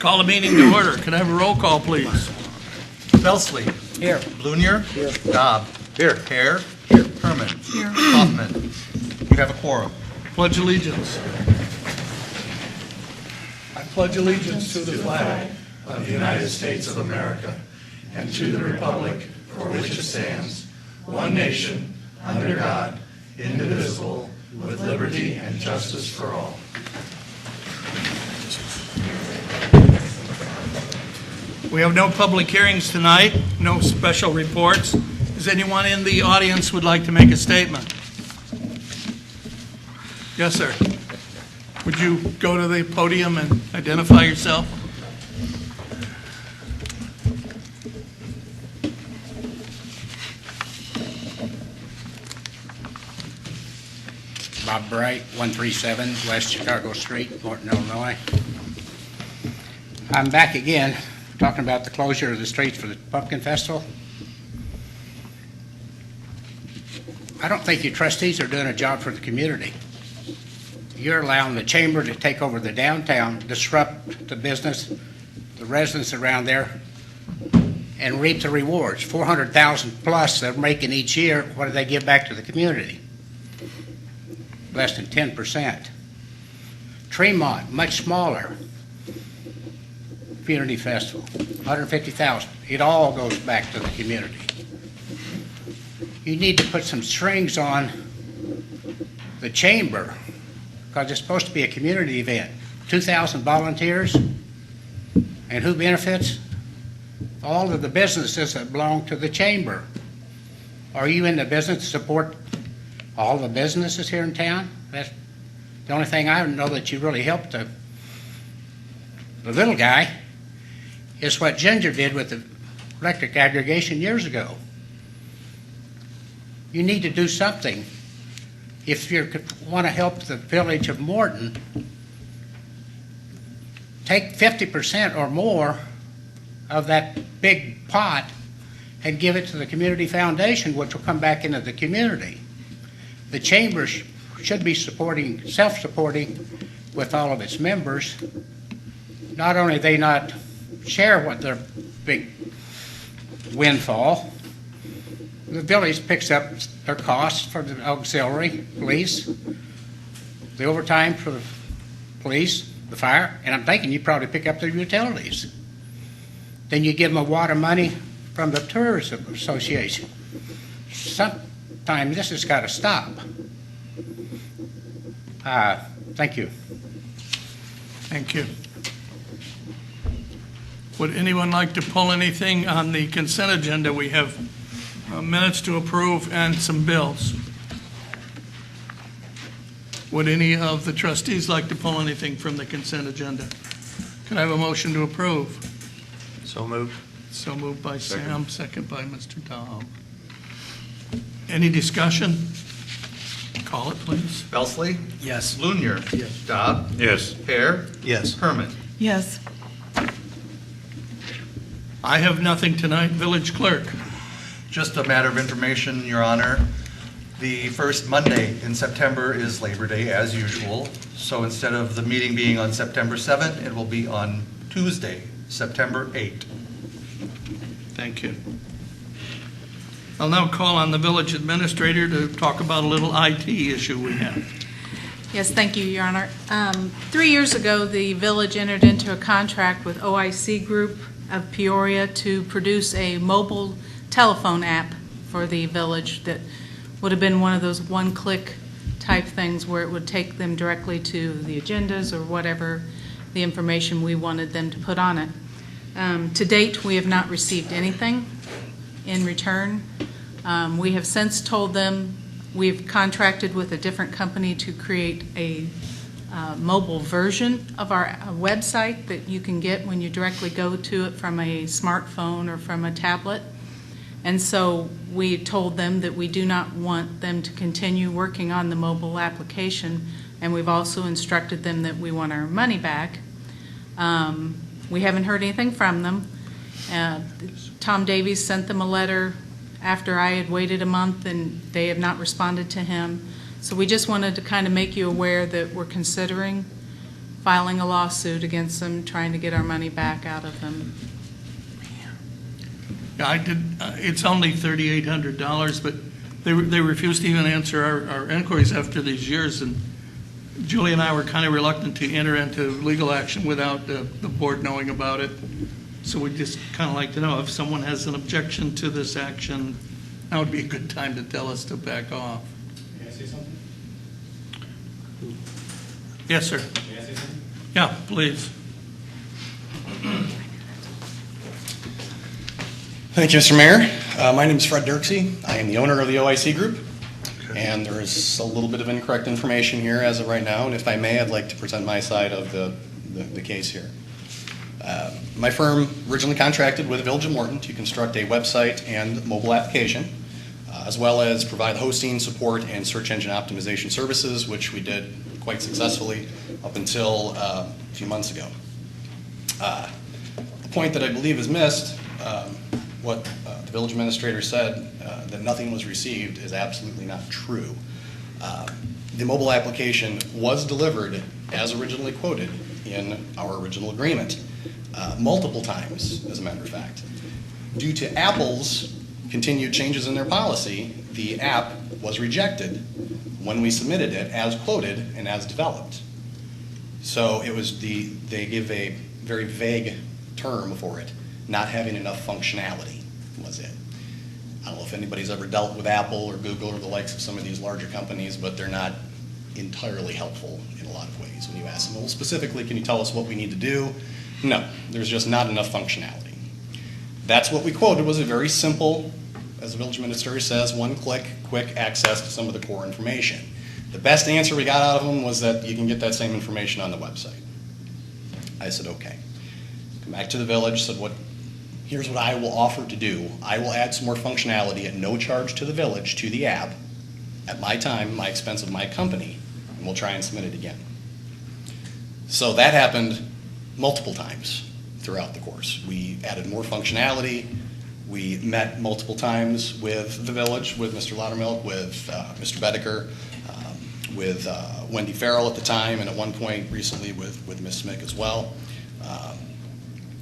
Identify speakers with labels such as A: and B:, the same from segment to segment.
A: Call the meeting to order. Can I have a roll call, please?
B: Belsley.
C: Here.
B: Blunier.
C: Here.
B: Dobb.
C: Here.
B: Hare. Here. Herman. Here. Hoffman. You have a quorum.
A: Pledge allegiance. I pledge allegiance to the flag
D: of the United States of America and to the republic for which it stands, one nation, under God, indivisible, with liberty and justice for all.
A: We have no public hearings tonight, no special reports. Is anyone in the audience would like to make a statement? Yes, sir. Would you go to the podium and identify yourself?
C: Bob Bright, 137 West Chicago Street, Morton, Illinois. I'm back again talking about the closure of the streets for the Pumpkin Festival. I don't think you trustees are doing a job for the community. You're allowing the chamber to take over the downtown, disrupt the business, the residents around there, and reap the rewards. 400,000 plus they're making each year. What do they give back to the community? Less than 10%. Tremont, much smaller. Community Festival, 150,000. It all goes back to the community. You need to put some strings on the chamber because it's supposed to be a community event. 2,000 volunteers, and who benefits? All of the businesses that belong to the chamber. Are you in the business to support all the businesses here in town? That's the only thing I know that you really helped the little guy is what Ginger did with the electric aggregation years ago. You need to do something. If you want to help the village of Morton, take 50% or more of that big pot and give it to the community foundation, which will come back into the community. The chamber should be supporting, self-supporting with all of its members. Not only they not share what their big windfall, the village picks up their costs for the auxiliary police, the overtime for the police, the fire, and I'm thinking you probably pick up their utilities. Then you give them a wad of money from the Tourism Association. Sometime this has got to stop. Thank you.
A: Thank you. Would anyone like to pull anything on the consent agenda? We have minutes to approve and some bills. Would any of the trustees like to pull anything from the consent agenda? Can I have a motion to approve?
B: So moved.
A: So moved by Sam, second by Mr. Dahl. Any discussion? Call it, please.
B: Belsley.
C: Yes.
B: Blunier.
C: Yes.
B: Dobb.
D: Yes.
B: Hare.
C: Yes.
B: Herman.
E: Yes.
A: I have nothing tonight. Village Clerk.
B: Just a matter of information, Your Honor. The first Monday in September is Labor Day, as usual. So instead of the meeting being on September 7th, it will be on Tuesday, September 8th.
A: Thank you. I'll now call on the village administrator to talk about a little IT issue we have.
E: Yes, thank you, Your Honor. 3 years ago, the village entered into a contract with OIC Group of Peoria to produce a mobile telephone app for the village that would have been one of those one-click type things where it would take them directly to the agendas or whatever the information we wanted them to put on it. To date, we have not received anything in return. We have since told them we've contracted with a different company to create a mobile version of our website that you can get when you directly go to it from a smartphone or from a tablet. And so we told them that we do not want them to continue working on the mobile application, and we've also instructed them that we want our money back. We haven't heard anything from them. Tom Davies sent them a letter after I had waited a month, and they have not responded to him. So we just wanted to kind of make you aware that we're considering filing a lawsuit against them, trying to get our money back out of them.
A: Yeah, I did, it's only $3,800, but they refused to even answer our inquiries after these years, and Julie and I were kind of reluctant to enter into legal action without the board knowing about it. So we'd just kind of like to know if someone has an objection to this action, that would be a good time to tell us to back off.
F: May I say something?
A: Yes, sir.
F: May I say something?
A: Yeah, please.
F: Thank you, Mr. Mayor. My name is Fred Dirksey. I am the owner of the OIC Group, and there is a little bit of incorrect information here as of right now, and if I may, I'd like to present my side of the case here. My firm originally contracted with the Village of Morton to construct a website and mobile application, as well as provide hosting, support, and search engine optimization services, which we did quite successfully up until a few months ago. The point that I believe is missed, what the village administrator said, that nothing was received, is absolutely not true. The mobile application was delivered as originally quoted in our original agreement, multiple times, as a matter of fact. Due to Apple's continued changes in their policy, the app was rejected when we submitted it as quoted and as developed. So it was they give a very vague term for it, not having enough functionality was it. I don't know if anybody's ever dealt with Apple or Google or the likes of some of these larger companies, but they're not entirely helpful in a lot of ways. When you ask them, well, specifically, can you tell us what we need to do? No, there's just not enough functionality. That's what we quoted, was a very simple, as the village administrator says, one-click, quick access to some of the core information. The best answer we got out of them was that you can get that same information on the website. I said, okay. Come back to the village, said, here's what I will offer to do. I will add some more functionality at no charge to the village, to the app, at my time, my expense of my company, and we'll try and submit it again. So that happened multiple times throughout the course. We added more functionality. We met multiple times with the village, with Mr. Laudermilk, with Mr. Bedecker, with Wendy Farrell at the time, and at one point recently with Ms. Smick as well.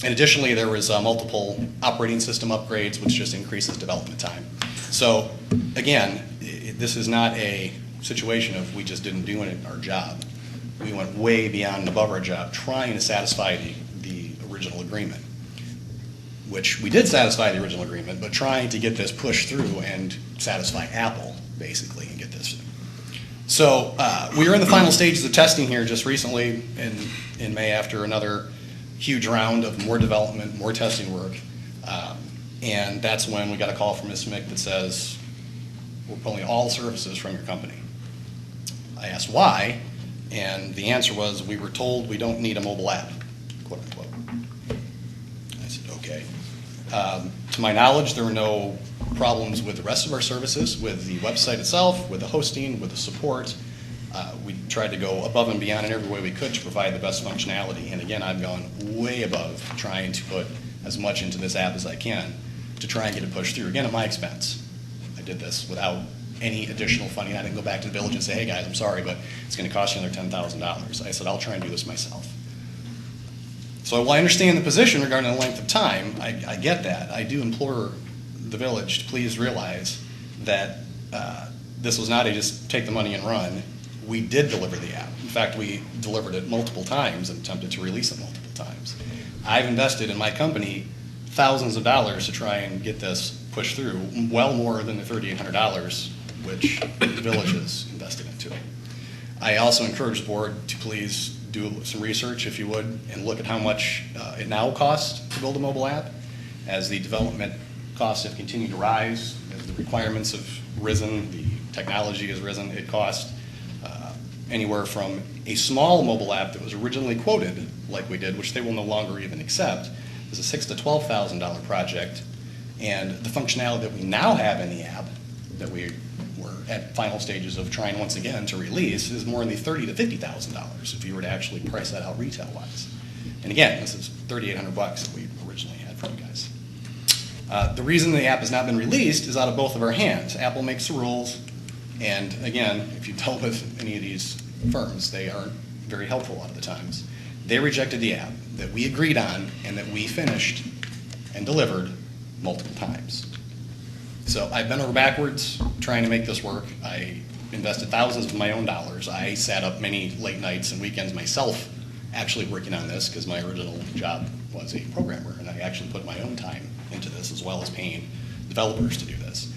F: And additionally, there was multiple operating system upgrades, which just increases development time. So again, this is not a situation of we just didn't do our job. We went way beyond and above our job trying to satisfy the original agreement, which we did satisfy the original agreement, but trying to get this pushed through and satisfy Apple, basically, and get this. So we were in the final stages of testing here just recently in May after another huge round of more development, more testing work. And that's when we got a call from Ms. Smick that says, we're pulling all services from your company. I asked why, and the answer was, we were told we don't need a mobile app, quote unquote. I said, okay. To my knowledge, there were no problems with the rest of our services, with the website itself, with the hosting, with the support. We tried to go above and beyond in every way we could to provide the best functionality. And again, I've gone way above trying to put as much into this app as I can to try and get it pushed through, again, at my expense. I did this without any additional funding. I didn't go back to the village and say, hey guys, I'm sorry, but it's going to cost you another $10,000. I said, I'll try and do this myself. So while I understand the position regarding the length of time, I get that. I do implore the village to please realize that this was not a just take the money and run. We did deliver the app. In fact, we delivered it multiple times and attempted to release it multiple times. I've invested in my company thousands of dollars to try and get this pushed through, well more than the $3,800 which the village has invested into it. I also encourage the board to please do some research, if you would, and look at how much it now costs to build a mobile app. As the development costs have continued to rise, as the requirements have risen, the technology has risen, it costs anywhere from a small mobile app that was originally quoted, like we did, which they will no longer even accept, is a $6,000 to $12,000 project, and the functionality that we now have in the app that we were at final stages of trying once again to release is more in the $30,000 to $50,000 if you were to actually price that out retail-wise. And again, this is $3,800 that we originally had for you guys. The reason the app has not been released is out of both of our hands. Apple makes the rules, and again, if you dealt with any of these firms, they aren't very helpful a lot of the times. They rejected the app that we agreed on and that we finished and delivered multiple times. So I've bent over backwards trying to make this work. I invested thousands of my own dollars. I sat up many late nights and weekends myself actually working on this because my original job was a programmer, and I actually put my own time into this as well as paying developers to do this.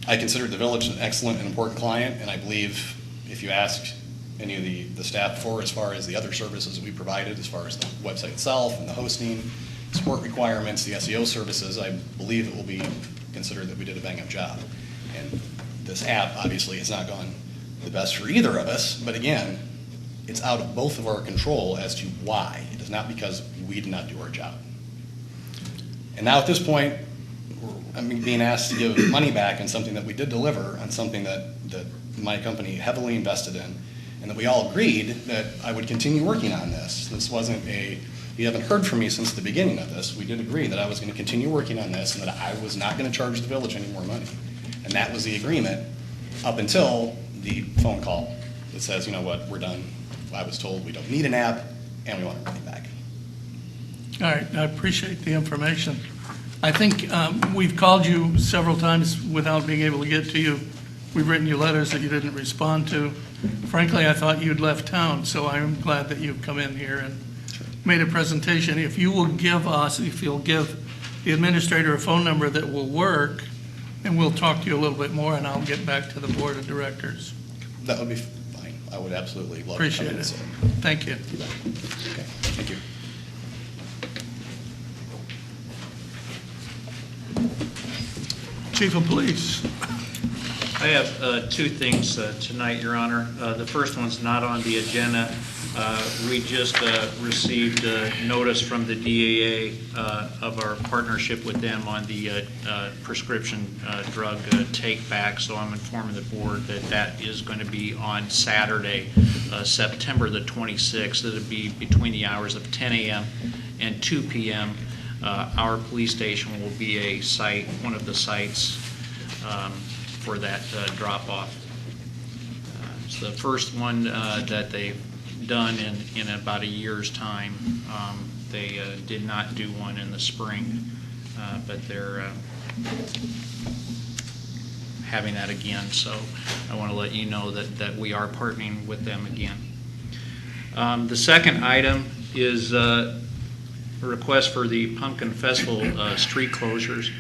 F: I consider the village an excellent and important client, and I believe if you ask any of the staff before, as far as the other services that we provided, as far as the website itself and the hosting, support requirements, the SEO services, I believe it will be considered that we did a bang-up job. And this app obviously has not gone the best for either of us, but again, it's out of both of our control as to why. It is not because we did not do our job. And now at this point, I'm being asked to give money back on something that we did deliver, on something that my company heavily invested in, and that we all agreed that I would continue working on this. This wasn't you haven't heard from me since the beginning of this. We did agree that I was going to continue working on this and that I was not going to charge the village any more money. And that was the agreement up until the phone call that says, you know what, we're done. I was told we don't need an app and we want our money back.
A: All right, I appreciate the information. I think we've called you several times without being able to get to you. We've written you letters that you didn't respond to. Frankly, I thought you'd left town, so I'm glad that you've come in here and made a presentation. If you'll give the administrator a phone number that will work, and we'll talk to you a little bit more, and I'll get back to the board of directors.
F: That would be fine. I would absolutely love
A: Appreciate
F: to come in
A: it.
F: and sit.
A: Thank you.
F: Okay, thank you.
A: Chief of Police.
G: I have two things tonight, Your Honor. The first one's not on the agenda. We just received notice from the DAA of our partnership with them on the prescription drug take back, so I'm informing the board that that is going to be on Saturday, September the 26th. It'll be between the hours of 10 a.m. and 2 p.m. Our police station will be a site, one of the sites for that drop-off. It's the first one that they've done in about a year's time. They did not do one in the spring, but they're having that again. So I want to let you know that we are partnering with them again. The second item is a request for the Pumpkin Festival street closures.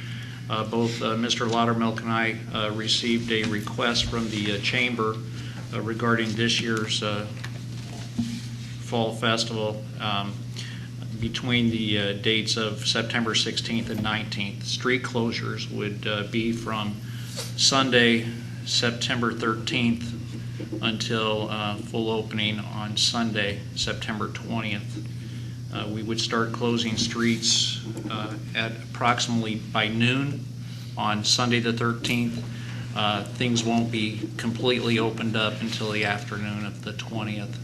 G: Both Mr. Laudermilk and I received a request from the chamber regarding this year's fall festival between the dates of September 16th and 19th. Street closures would be from Sunday, September 13th until full opening on Sunday, September 20th. We would start closing streets at approximately by noon on Sunday the 13th. Things won't be completely opened up until the afternoon of the 20th.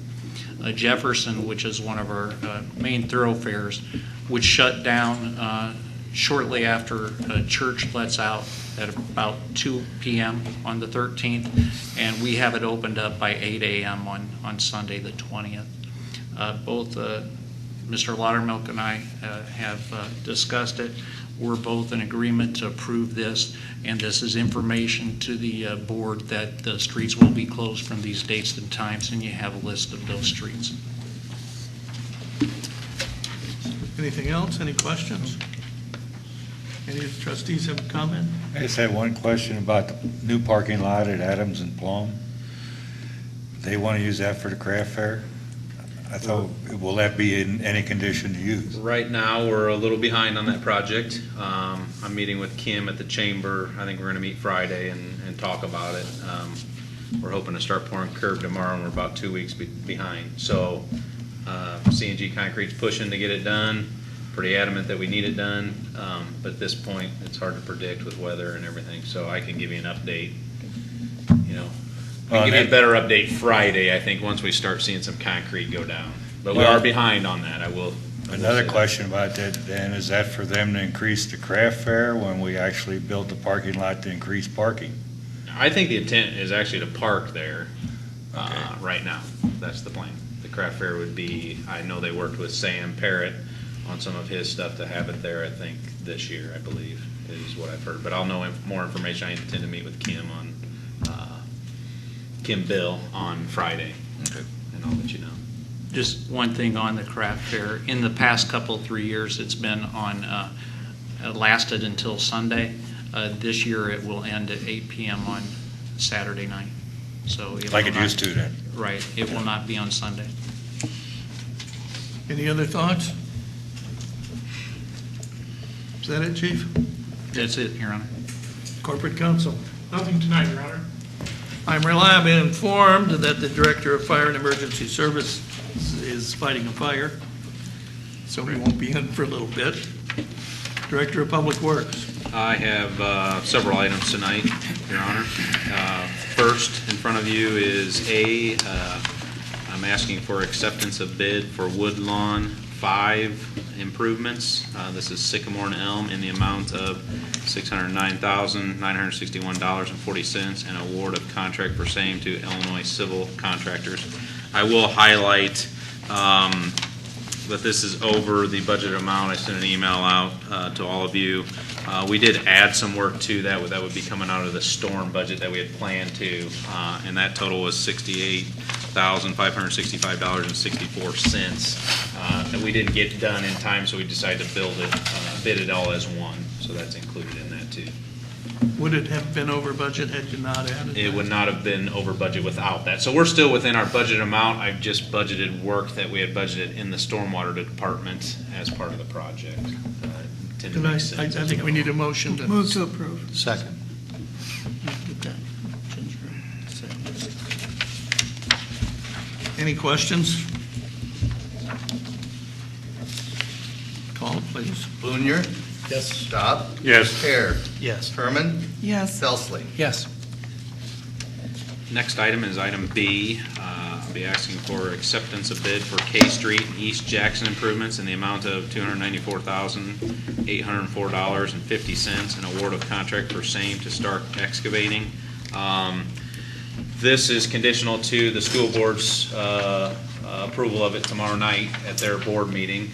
G: Jefferson, which is one of our main thoroughfares, would shut down shortly after church lets out at about 2 p.m. on the 13th, and we have it opened up by 8 a.m. on Sunday the 20th. Both Mr. Laudermilk and I have discussed it. We're both in agreement to approve this, and this is information to the board that the streets will be closed from these dates and times, and you have a list of those streets.
A: Anything else? Any questions? Any of the trustees have a comment?
H: I just had one question about the new parking lot at Adams and Plum. They want to use that for the craft fair? I thought, will that be in any condition to use?
I: Right now, we're a little behind on that project. I'm meeting with Kim at the chamber. I think we're going to meet Friday and talk about it. We're hoping to start pouring curb tomorrow, and we're about 2 weeks behind. So C&G Concrete's pushing to get it done. Pretty adamant that we need it done. But at this point, it's hard to predict with weather and everything. So I can give you an update, I can give you a better update Friday, I think, once we start seeing some concrete go down. But we are behind on that, I will
H: Another
I: say
H: question about that then, is that for them to increase the craft fair when we actually built the parking lot to increase parking?
I: I think the intent is actually to park there
H: Okay.
I: right now. That's the plan. The craft fair would be, I know they worked with Sam Parrott on some of his stuff to have it there, I think, this year, I believe, is what I've heard. But I'll know more information. I intend to meet with Kim on, Kim Bill on Friday.
B: Okay.
I: And I'll let you know.
G: Just one thing on the craft fair. In the past 3 years, it's been on, lasted until Sunday. This year, it will end at 8 p.m. on Saturday night. So
H: Like it used to then.
G: Right. It will not be on Sunday.
A: Any other thoughts? Is that it, Chief?
G: That's it, Your Honor.
A: Corporate Counsel?
D: Nothing tonight, Your Honor.
A: I'm reliably informed that the Director of Fire and Emergency Service is fighting a fire, so he won't be in for a little bit. Director of Public Works?
I: I have several items tonight, Your Honor. First, in front of you is I'm asking for acceptance of bid for Woodlawn 5 improvements. This is Sycamore and Elm in the amount of $609,961.40 and award of contract for same to Illinois Civil Contractors. I will highlight that this is over the budget amount. I sent an email out to all of you. We did add some work to that. That would be coming out of the storm budget that we had planned to, and that total was $68,565.64 that we didn't get done in time, so we decided to bid it all as one. So that's included in that too.
A: Would it have been over budget had you not added
I: It
A: that?
I: would not have been over budget without that. So we're still within our budget amount. I've just budgeted work that we had budgeted in the stormwater department as part of the project. Tend to
A: Then
I: make
A: I
I: sense.
A: think we need a motion to.
J: Move to approve.
F: Second.
A: Any questions? Call, please.
B: Blunier,
C: Yes.
B: Staub,
H: Yes.
B: Hare,
C: Yes.
B: Herman,
J: Yes.
B: Belsley.
C: Yes.
I: Next item is item B. I'll be asking for acceptance of bid for K Street East Jackson improvements in the amount of $294,804.50 and award of contract for same to Stark Excavating. This is conditional to the school board's approval of it tomorrow night at their board meeting.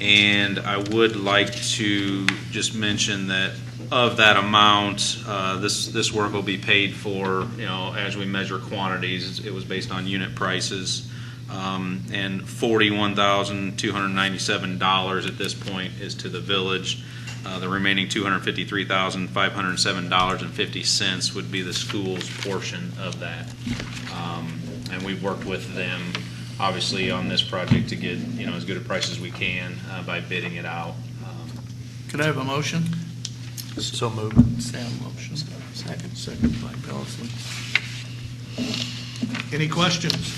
I: And I would like to just mention that of that amount, this work will be paid for, as we measure quantities. It was based on unit prices. And $41,297 at this point is to the village. The remaining $253,507.50 would be the school's portion of that. And we've worked with them, obviously, on this project to get, as good a price as we can by bidding it out.
A: Could I have a motion?
F: So moved.
A: Sam motion. Second by Belsley. Any questions?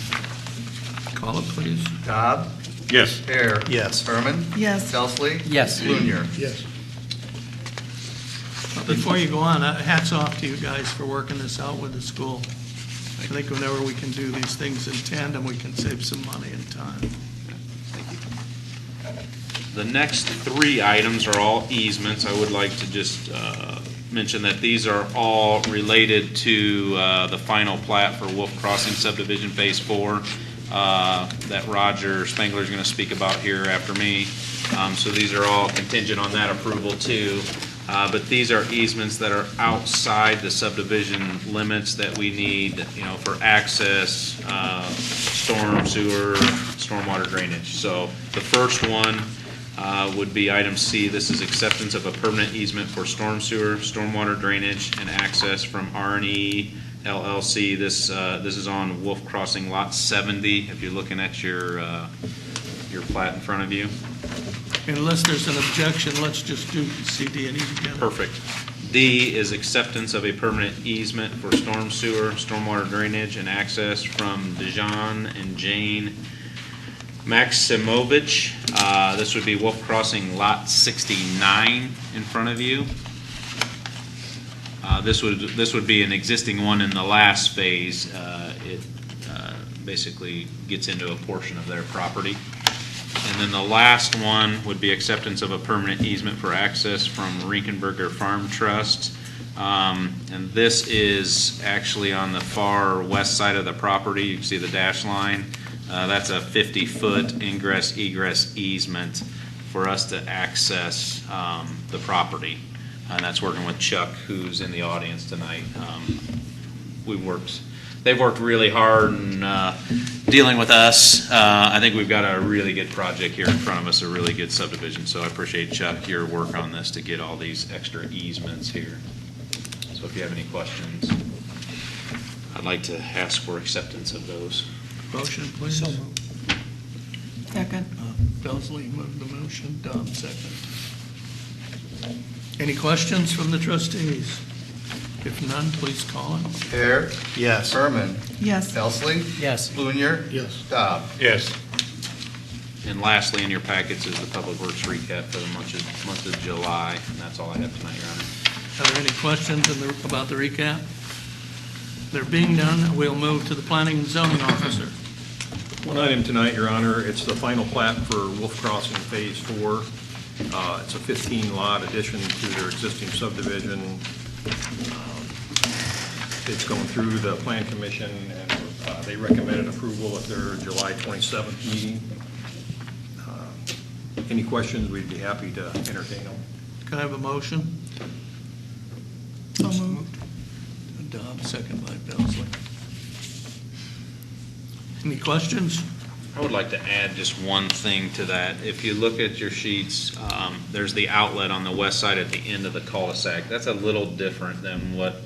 A: Call it, please.
B: Staub,
H: Yes.
B: Hare.
F: Yes.
B: Herman.
J: Yes.
B: Belsley.
C: Yes.
B: Blunier.
A: Yes. Before you go on, hats off to you guys for working this out with the school. I think whenever we can do these things in tandem, we can save some money and time.
I: The next 3 items are all easements. I would like to just mention that these are all related to the final plat for Wolf Crossing subdivision Phase 4 that Roger Spangler is going to speak about here after me. So these are all contingent on that approval too. But these are easements that are outside the subdivision limits that we need, for access, storm, sewer, stormwater drainage. So the first one would be item C. This is acceptance of a permanent easement for storm sewer, stormwater drainage, and access from R&E LLC. This is on Wolf Crossing Lot 70, if you're looking at your plat in front of you.
A: Unless there's an objection, let's just do C, D, and E together.
I: Perfect. D is acceptance of a permanent easement for storm sewer, stormwater drainage, and access from Dejan and Jane Maximovich. This would be Wolf Crossing Lot 69 in front of you. This would be an existing one in the last phase. It basically gets into a portion of their property. And then the last one would be acceptance of a permanent easement for access from Rinkenberger Farm Trust
G: And this is actually on the far west side of the property. You can see the dash line. That's a 50-foot ingress egress easement for us to access the property. And that's working with Chuck, who's in the audience tonight. They've worked really hard in dealing with us. I think we've got a really good project here in front of us, a really good subdivision. So I appreciate, Chuck, your work on this to get all these extra easements here. So if you have any questions, I'd like to ask for acceptance of those.
A: Motion, please.
J: Second.
A: Belsley moved the motion, Dodd second. Any questions from the trustees? If none, please call it.
B: Hare.
F: Yes.
B: Herman.
J: Yes.
B: Belsley.
C: Yes.
B: Blunier.
F: Yes.
B: Dobb.
H: Yes.
G: And lastly, in your packets is the Public Works recap for the month of July, and that's all I have tonight, Your Honor.
A: Are there any questions about the recap? There being none, we'll move to the planning and zoning officer.
K: One item tonight, Your Honor, it's the final plat for Wolf Crossing Phase 4. It's a 15-lot addition to their existing subdivision. It's going through the Plan Commission, and they recommended approval at their July 27th meeting. Any questions, we'd be happy to entertain them.
A: Can I have a motion?
J: So moved.
A: Dodd, second by Belsley. Any questions?
G: I would like to add just one thing to that. If you look at your sheets, there's the outlet on the west side at the end of the cul-de-sac. That's a little different than what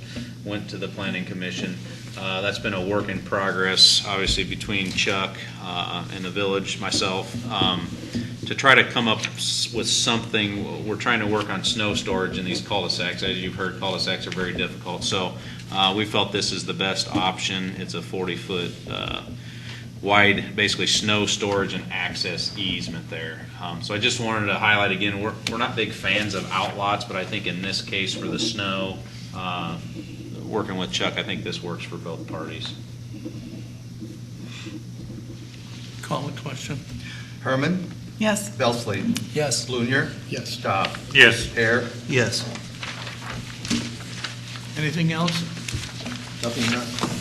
G: went to the Planning Commission. That's been a work in progress, obviously, between Chuck and the village, myself, to try to come up with something. We're trying to work on snow storage in these cul-de-sacs. As you've heard, cul-de-sacs are very difficult. So we felt this is the best option. It's a 40-foot wide, basically snow storage and access easement there. So I just wanted to highlight again, we're not big fans of outlots, but I think in this case for the snow, working with Chuck, I think this works for both parties.
A: Call the question.
B: Herman.
J: Yes.
B: Belsley.
C: Yes.
B: Blunier.
F: Yes.
B: Dobb.
H: Yes.
B: Hare.
C: Yes.
A: Anything else?
F: Nothing, Your Honor.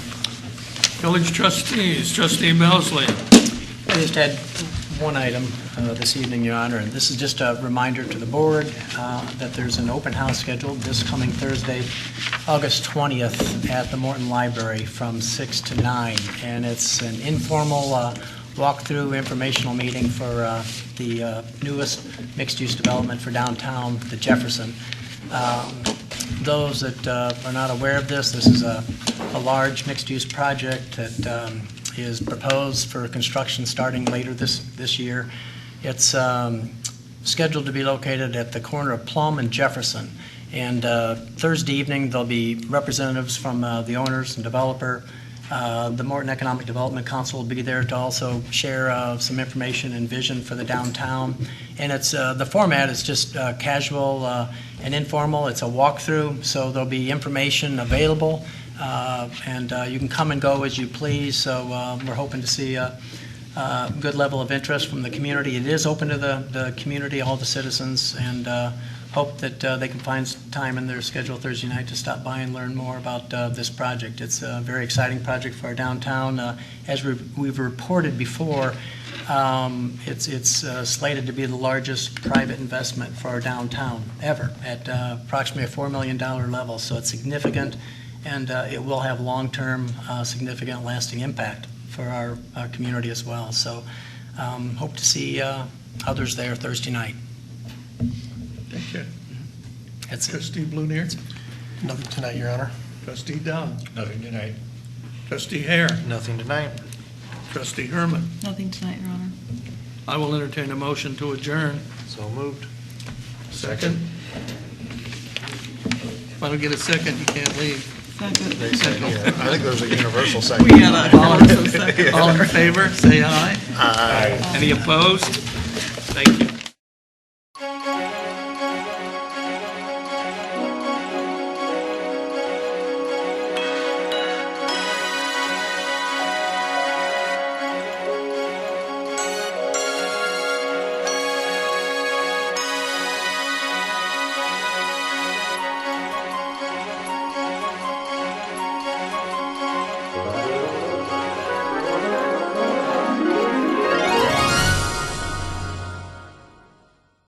A: Village trustees, trustee Belsley.
L: I just had one item this evening, Your Honor, and this is just a reminder to the board that there's an open house scheduled this coming Thursday, August 20th, at the Morton Library from 6 to 9. And it's an informal walkthrough informational meeting for the newest mixed-use development for downtown, the Jefferson. Those that are not aware of this is a large mixed-use project that is proposed for construction starting later this year. It's scheduled to be located at the corner of Plum and Jefferson. And Thursday evening, there'll be representatives from the owners and developer. The Morton Economic Development Council will be there to also share some information and vision for the downtown. And it's the format is just casual and informal. It's a walkthrough, so there'll be information available, and you can come and go as you please. So we're hoping to see a good level of interest from the community. It is open to the community, all the citizens, and hope that they can find some time in their schedule Thursday night to stop by and learn more about this project. It's a very exciting project for our downtown. As we've reported before, it's slated to be the largest private investment for our downtown ever at approximately a $4 million level. So it's significant, and it will have long-term, significant, lasting impact for our community as well. So hope to see others there Thursday night.
A: Thank you.
L: That's it.
A: Trustee Blunier.
F: Nothing tonight, Your Honor.
A: Trustee Dodd.
H: Nothing tonight.
A: Trustee Hare.
F: Nothing tonight.
A: Trustee Herman.
J: Nothing tonight, Your Honor.
A: I will entertain a motion to adjourn.
F: So moved.
A: Second. If I don't get a second, you can't leave.
J: Second.
F: I think there's a universal second.
J: We had a universal second.
A: All in favor, say aye.
F: Aye.
A: Any opposed? Thank you.